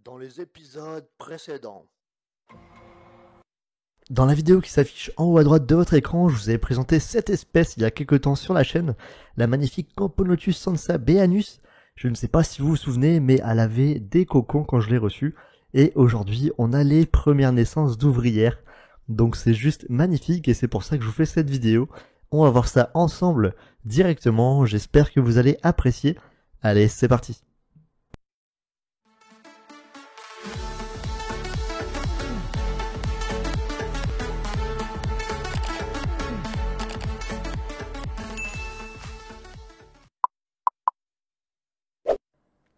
dans les épisodes précédents. Dans la vidéo qui s'affiche en haut à droite de votre écran, je vous avais présenté cette espèce il y a quelques temps sur la chaîne, la magnifique Camponotus sansabeanus. Je ne sais pas si vous vous souvenez, mais elle avait des cocons quand je l'ai reçue. Et aujourd'hui, on a les premières naissances d'ouvrières. Donc c'est juste magnifique et c'est pour ça que je vous fais cette vidéo. On va voir ça ensemble directement, j'espère que vous allez apprécier. Allez, c'est parti.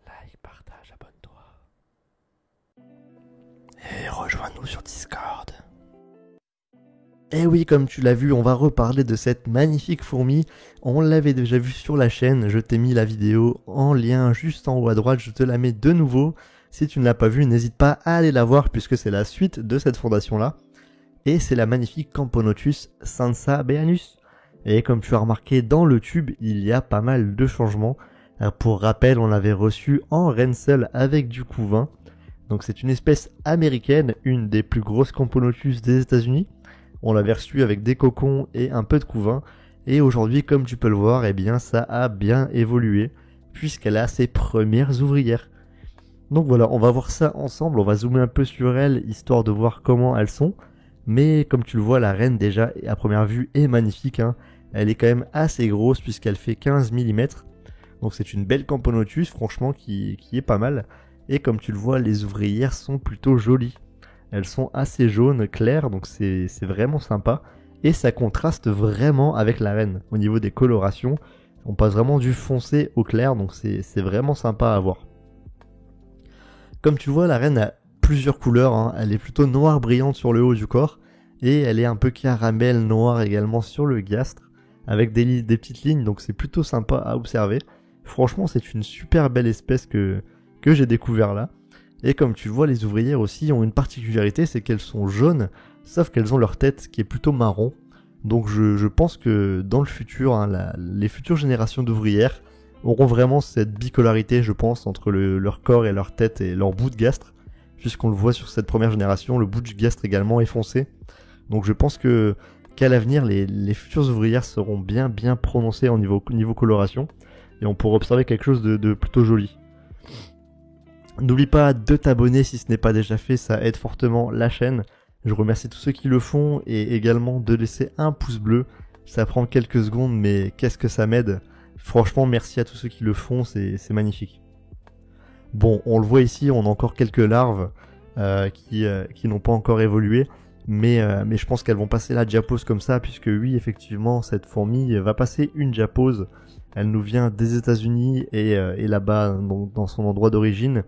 Like, partage, abonne-toi. Et rejoins-nous sur Discord. Et oui, comme tu l'as vu, on va reparler de cette magnifique fourmi. On l'avait déjà vu sur la chaîne, je t'ai mis la vidéo en lien juste en haut à droite, je te la mets de nouveau. Si tu ne l'as pas vue, n'hésite pas à aller la voir puisque c'est la suite de cette fondation-là. Et c'est la magnifique Camponotus sansabeanus. Et comme tu as remarqué dans le tube, il y a pas mal de changements. Pour rappel, on l'avait reçu en reine seule avec du couvain. Donc c'est une espèce américaine, une des plus grosses Camponotus des États-Unis. On l'avait reçu avec des cocons et un peu de couvain. Et aujourd'hui, comme tu peux le voir, eh bien ça a bien évolué puisqu'elle a ses premières ouvrières. Donc voilà, on va voir ça ensemble, on va zoomer un peu sur elles histoire de voir comment elles sont. Mais comme tu le vois, la reine déjà à première vue est magnifique, hein. Elle est quand même assez grosse puisqu'elle fait 15 mm. Donc c'est une belle Camponotus franchement qui est pas mal. Et comme tu le vois, les ouvrières sont plutôt jolies. Elles sont assez jaunes, claires, donc c'est vraiment sympa. Et ça contraste vraiment avec la reine. Au niveau des colorations, on passe vraiment du foncé au clair, donc c'est vraiment sympa à voir. Comme tu vois, la reine a plusieurs couleurs, hein. Elle est plutôt noire brillante sur le haut du corps. Et elle est un peu caramel noir également sur le gastre, avec des petites lignes, donc c'est plutôt sympa à observer. Franchement, c'est une super belle espèce que j'ai découvert là. Et comme tu le vois, les ouvrières aussi ont une particularité, c'est qu'elles sont jaunes, sauf qu'elles ont leur tête qui est plutôt marron. Donc je pense que dans le futur, hein, les futures générations d'ouvrières auront vraiment cette bicolorité, je pense, entre leur corps et leur tête et leur bout de gastre. Puisqu'on le voit sur cette première génération, le bout du gastre également est foncé. Donc je pense qu'à l'avenir, les futures ouvrières seront bien prononcées au niveau coloration. Et on pourra observer quelque chose de plutôt joli. N'oublie pas de t'abonner si ce n'est pas déjà fait, ça aide fortement la chaîne. Je remercie tous ceux qui le font et également de laisser un pouce bleu. Ça prend quelques secondes mais qu'est-ce que ça m'aide. Franchement merci à tous ceux qui le font, c'est magnifique. Bon, on le voit ici, on a encore quelques larves qui n'ont pas encore évolué. Mais je pense qu'elles vont passer la diapause comme ça puisque oui effectivement cette fourmi va passer une diapause. Elle nous vient des États-Unis et là-bas dans son endroit d'origine.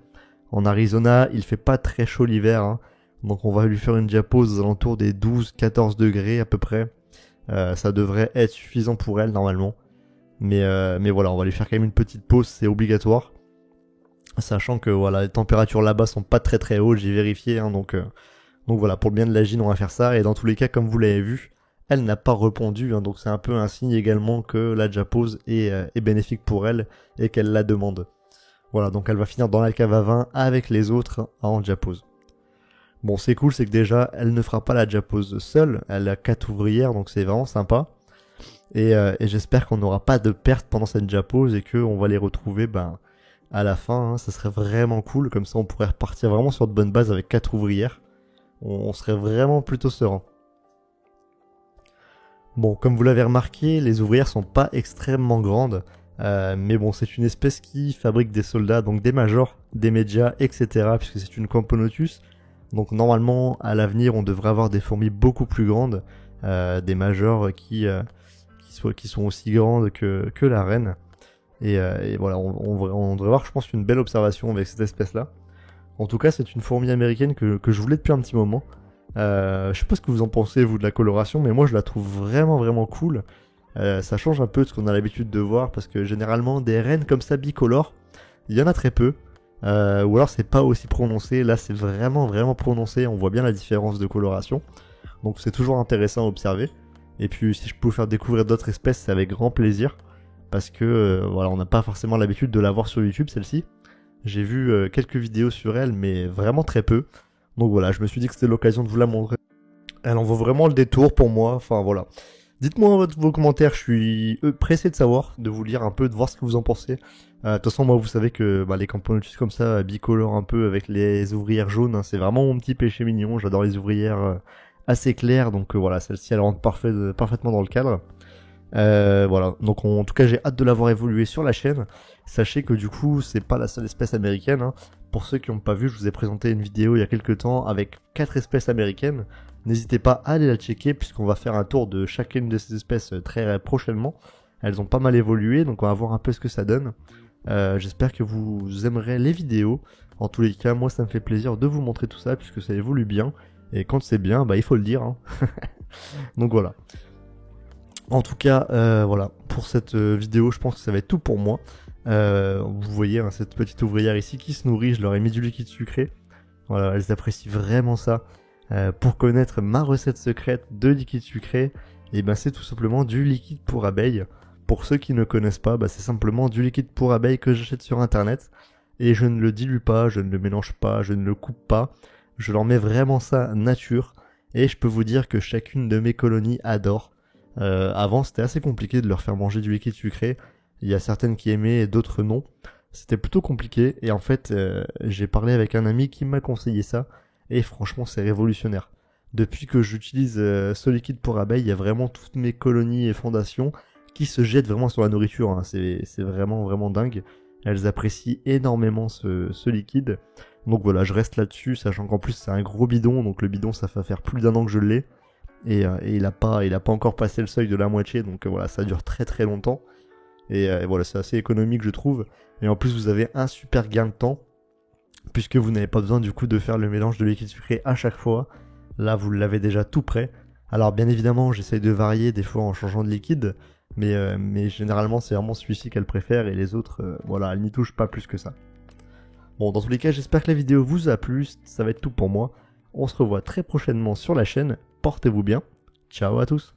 En Arizona, il fait pas très chaud l'hiver, hein. Donc on va lui faire une diapause aux alentours des 12-14 degrés à peu près. Ça devrait être suffisant pour elle normalement. Mais voilà, on va lui faire quand même une petite pause, c'est obligatoire. Sachant que voilà, les températures là-bas sont pas très hautes, j'ai vérifié, hein, donc voilà, pour le bien de la gine, on va faire ça. Et dans tous les cas, comme vous l'avez vu, elle n'a pas répondu, hein, donc c'est un peu un signe également que la diapause est bénéfique pour elle et qu'elle la demande. Voilà, donc elle va finir dans la cave à vin avec les autres en diapause. Bon, c'est cool, c'est que déjà, elle ne fera pas la diapause seule, elle a 4 ouvrières, donc c'est vraiment sympa. Et j'espère qu'on n'aura pas de perte pendant cette diapause et qu'on va les retrouver à la fin, hein, ça serait vraiment cool, comme ça on pourrait repartir vraiment sur de bonnes bases avec 4 ouvrières. On serait vraiment plutôt serein. Bon, comme vous l'avez remarqué, les ouvrières sont pas extrêmement grandes, mais bon, c'est une espèce qui fabrique des soldats, donc des majors, des médias, etc. puisque c'est une Camponotus. Donc normalement, à l'avenir, on devrait avoir des fourmis beaucoup plus grandes, des majors qui sont aussi grandes que la reine. Et voilà, on devrait voir, je pense, une belle observation avec cette espèce-là. En tout cas, c'est une fourmi américaine que je voulais depuis un petit moment. Je sais pas ce que vous en pensez, vous, de la coloration, mais moi je la trouve vraiment cool. Ça change un peu de ce qu'on a l'habitude de voir, parce que généralement, des reines comme ça bicolores, il y en a très peu. Ou alors c'est pas aussi prononcé, là c'est vraiment prononcé, on voit bien la différence de coloration. Donc c'est toujours intéressant à observer. Et puis si je peux vous faire découvrir d'autres espèces, c'est avec grand plaisir. Parce que voilà, on n'a pas forcément l'habitude de la voir sur YouTube, celle-ci. J'ai vu quelques vidéos sur elle, mais vraiment très peu. Donc voilà, je me suis dit que c'était l'occasion de vous la montrer. Elle en vaut vraiment le détour pour moi, enfin voilà. Dites-moi vos commentaires, je suis pressé de savoir, de vous lire un peu, de voir ce que vous en pensez. De toute façon, moi, vous savez que les Camponotus comme ça, bicolores un peu avec les ouvrières jaunes, hein, c'est vraiment mon petit péché mignon. J'adore les ouvrières assez claires, donc voilà, celle-ci, elle rentre parfaitement dans le cadre. Voilà, donc en tout cas, j'ai hâte de l'avoir évolué sur la chaîne. Sachez que du coup, c'est pas la seule espèce américaine, hein. Pour ceux qui n'ont pas vu, je vous ai présenté une vidéo il y a quelques temps avec 4 espèces américaines. N'hésitez pas à aller la checker puisqu'on va faire un tour de chacune de ces espèces très prochainement. Elles ont pas mal évolué, donc on va voir un peu ce que ça donne. J'espère que vous aimerez les vidéos. En tous les cas, moi ça me fait plaisir de vous montrer tout ça puisque ça évolue bien. Et quand c'est bien, il faut le dire, hein. Donc voilà. En tout cas, voilà, pour cette vidéo, je pense que ça va être tout pour moi. Vous voyez hein, cette petite ouvrière ici qui se nourrit, je leur ai mis du liquide sucré. Voilà, elles apprécient vraiment ça. Pour connaître ma recette secrète de liquide sucré, et c'est tout simplement du liquide pour abeilles. Pour ceux qui ne connaissent pas, c'est simplement du liquide pour abeilles que j'achète sur internet. Et je ne le dilue pas, je ne le mélange pas, je ne le coupe pas. Je leur mets vraiment ça nature. Et je peux vous dire que chacune de mes colonies adore. Avant c'était assez compliqué de leur faire manger du liquide sucré. Il y a certaines qui aimaient et d'autres non. C'était plutôt compliqué et en fait j'ai parlé avec un ami qui m'a conseillé ça et franchement c'est révolutionnaire. Depuis que j'utilise ce liquide pour abeilles, il y a vraiment toutes mes colonies et fondations qui se jettent vraiment sur la nourriture, hein. C'est vraiment dingue. Elles apprécient énormément ce liquide. Donc voilà, je reste là-dessus, sachant qu'en plus c'est un gros bidon, donc le bidon ça va faire plus d'1 an que je l'ai. Et il a pas encore passé le seuil de la moitié, donc voilà, ça dure très longtemps. Et voilà, c'est assez économique je trouve. Et en plus vous avez un super gain de temps, puisque vous n'avez pas besoin du coup de faire le mélange de liquide sucré à chaque fois. Là vous l'avez déjà tout prêt. Alors bien évidemment j'essaye de varier des fois en changeant de liquide, mais généralement c'est vraiment celui-ci qu'elle préfère et les autres, voilà, elle n'y touche pas plus que ça. Bon, dans tous les cas, j'espère que la vidéo vous a plu, ça va être tout pour moi. On se revoit très prochainement sur la chaîne, portez-vous bien, ciao à tous.